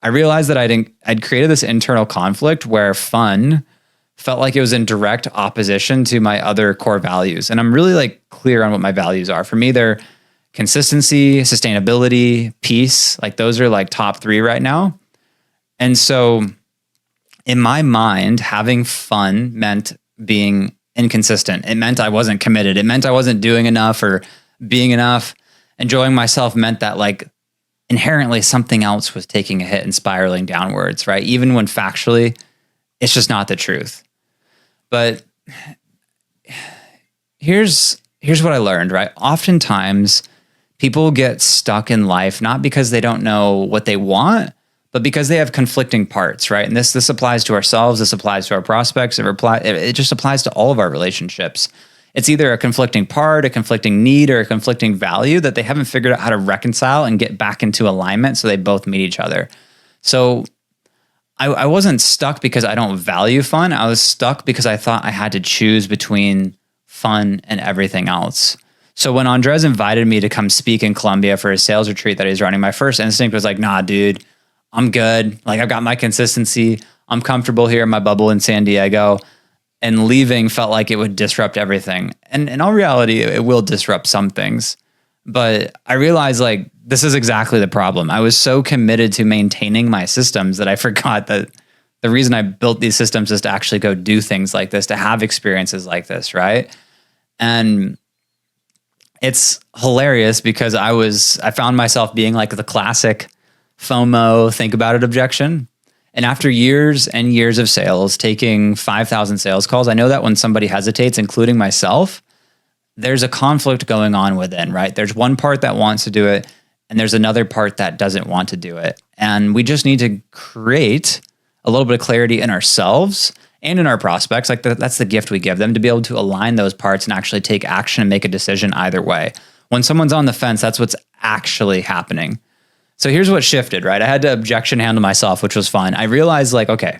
I realized that I'd created this internal conflict where fun felt like it was in direct opposition to my other core values. And I'm really like clear on what my values are. For me, they're consistency, sustainability, peace. Like those are like top 3 right now. And so in my mind, having fun meant being inconsistent. It meant I wasn't committed. It meant I wasn't doing enough or being enough. Enjoying myself meant that like inherently something else was taking a hit and spiraling downwards, right? Even when factually, it's just not the truth. But here's what I learned, right? Oftentimes people get stuck in life, not because they don't know what they want, but because they have conflicting parts, right? And this applies to ourselves. This applies to our prospects. It just applies to all of our relationships. It's either a conflicting part, a conflicting need, or a conflicting value that they haven't figured out how to reconcile and get back into alignment so they both meet each other. So I wasn't stuck because I don't value fun. I was stuck because I thought I had to choose between fun and everything else. So when Andres invited me to come speak in Colombia for a sales retreat that he's running, my first instinct was like, nah, dude, I'm good. Like I've got my consistency. I'm comfortable here in my bubble in San Diego. And leaving felt like it would disrupt everything. And in all reality, it will disrupt some things. But I realized like this is exactly the problem. I was so committed to maintaining my systems that I forgot that the reason I built these systems is to actually go do things like this, to have experiences like this, right? And it's hilarious because I found myself being like the classic FOMO, think about it objection. And after years and years of sales, taking 5,000 sales calls, I know that when somebody hesitates, including myself, there's a conflict going on within, right? There's one part that wants to do it, and there's another part that doesn't want to do it. And we just need to create a little bit of clarity in ourselves and in our prospects. Like that's the gift we give them, to be able to align those parts and actually take action and make a decision either way. When someone's on the fence, that's what's actually happening. So here's what shifted, right? I had to objection handle myself, which was fun. I realized like, okay,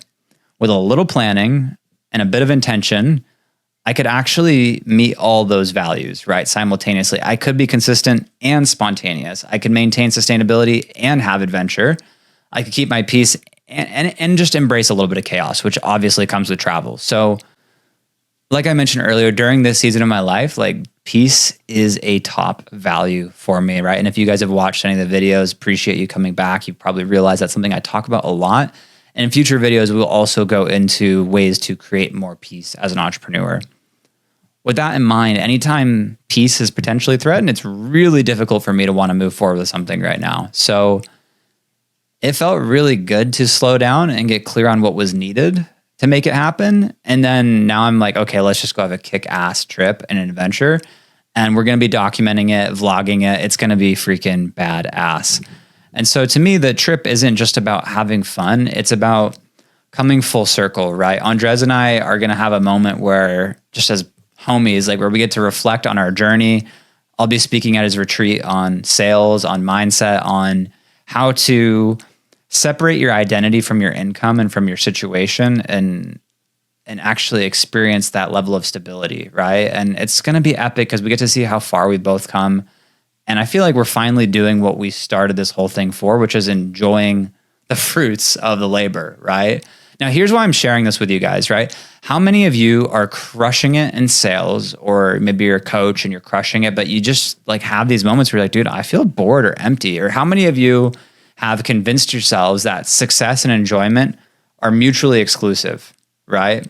with a little planning and a bit of intention, I could actually meet all those values, right? Simultaneously. I could be consistent and spontaneous. I could maintain sustainability and have adventure. I could keep my peace and just embrace a little bit of chaos, which obviously comes with travel. So like I mentioned earlier, during this season of my life, like peace is a top value for me, right? And if you guys have watched any of the videos, appreciate you coming back. You probably realize that's something I talk about a lot. And in future videos, we'll also go into ways to create more peace as an entrepreneur. With that in mind, anytime peace is potentially threatened, it's really difficult for me to want to move forward with something right now. So it felt really good to slow down and get clear on what was needed to make it happen. And then now I'm like, okay, let's just go have a kick-ass trip and an adventure. And we're going to be documenting it, vlogging it. It's going to be freaking badass. And so to me, the trip isn't just about having fun. It's about coming full circle, right? Andres and I are going to have a moment where, just as homies, like where we get to reflect on our journey. I'll be speaking at his retreat on sales, on mindset, on how to separate your identity from your income and from your situation and actually experience that level of stability, right? And it's going to be epic because we get to see how far we've both come. And I feel like we're finally doing what we started this whole thing for, which is enjoying the fruits of the labor, right? Now, here's why I'm sharing this with you guys, right? How many of you are crushing it in sales, or maybe you're a coach and you're crushing it, but you just like have these moments where you're like, dude, I feel bored or empty? Or how many of you have convinced yourselves that success and enjoyment are mutually exclusive, right?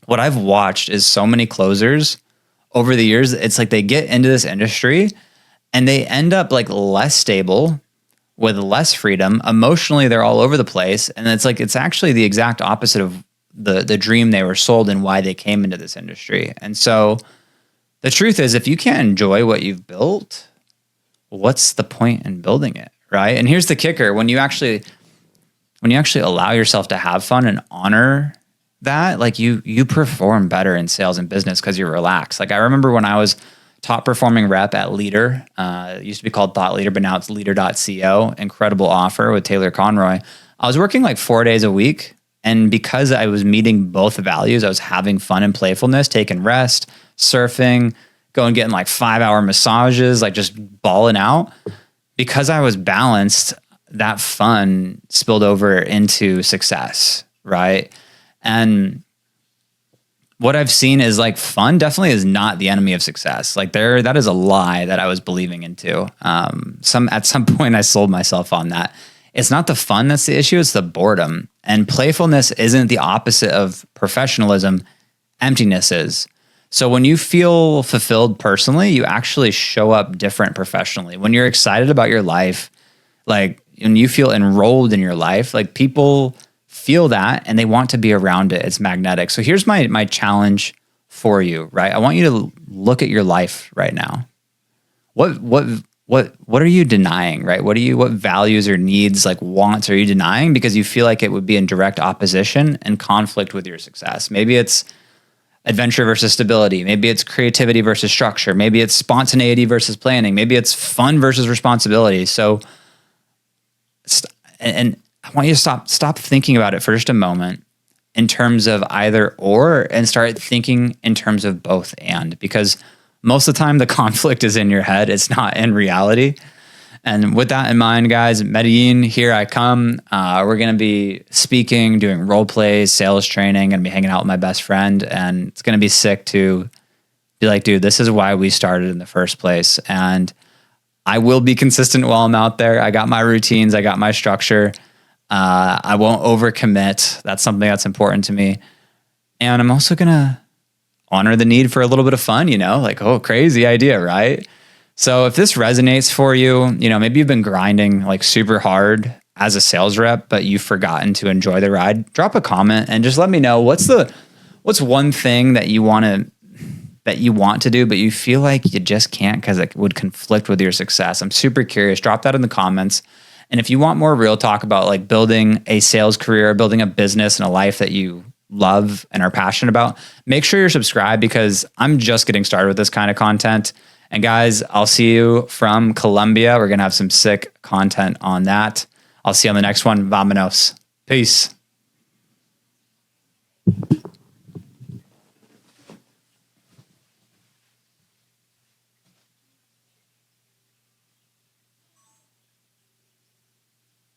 What I've watched is so many closers over the years, it's like they get into this industry and they end up like less stable, with less freedom. Emotionally, they're all over the place. And it's like, it's actually the exact opposite of the dream they were sold and why they came into this industry. And so the truth is, if you can't enjoy what you've built, what's the point in building it, right? And here's the kicker. When you actually allow yourself to have fun and honor that, like you perform better in sales and business because you're relaxed. Like I remember when I was top performing rep at Leader. It used to be called Thought Leader, but now it's leader.co. Incredible offer with Taylor Conroy. I was working like 4 days a week. And because I was meeting both values, I was having fun and playfulness, taking rest, surfing, going getting like 5-hour massages, like just balling out. Because I was balanced, that fun spilled over into success, right? And what I've seen is like fun definitely is not the enemy of success. Like that is a lie that I was believing into. At some point I sold myself on that. It's not the fun that's the issue, it's the boredom. And playfulness isn't the opposite of professionalism. Emptiness is. So when you feel fulfilled personally, you actually show up different professionally. When you're excited about your life, like when you feel enrolled in your life, like people feel that and they want to be around it. It's magnetic. So here's my challenge for you, right? I want you to look at your life right now. What are you denying, right? What values or needs, like wants, are you denying because you feel like it would be in direct opposition and conflict with your success? Maybe it's adventure versus stability. Maybe it's creativity versus structure. Maybe it's spontaneity versus planning. Maybe it's fun versus responsibility. So, and I want you to stop thinking about it for just a moment in terms of either or, and start thinking in terms of both and, because most of the time the conflict is in your head. It's not in reality. And with that in mind, guys, Medellin, here I come. We're going to be speaking, doing role plays, sales training, and be hanging out with my best friend. And it's going to be sick to be like, dude, this is why we started in the first place. And I will be consistent while I'm out there. I got my routines. I got my structure. I won't overcommit. That's something that's important to me. And I'm also going to honor the need for a little bit of fun, like, oh, crazy idea, right? So if this resonates for you, maybe you've been grinding like super hard as a sales rep, but you've forgotten to enjoy the ride, drop a comment and just let me know what's one thing that you want to do, but you feel like you just can't because it would conflict with your success. I'm super curious. Drop that in the comments. And if you want more real talk about like building a sales career, building a business and a life that you love and are passionate about, make sure you're subscribed because I'm just getting started with this kind of content. And guys, I'll see you from Colombia. We're going to have some sick content on that. I'll see you on the next one. Vamonos. Peace.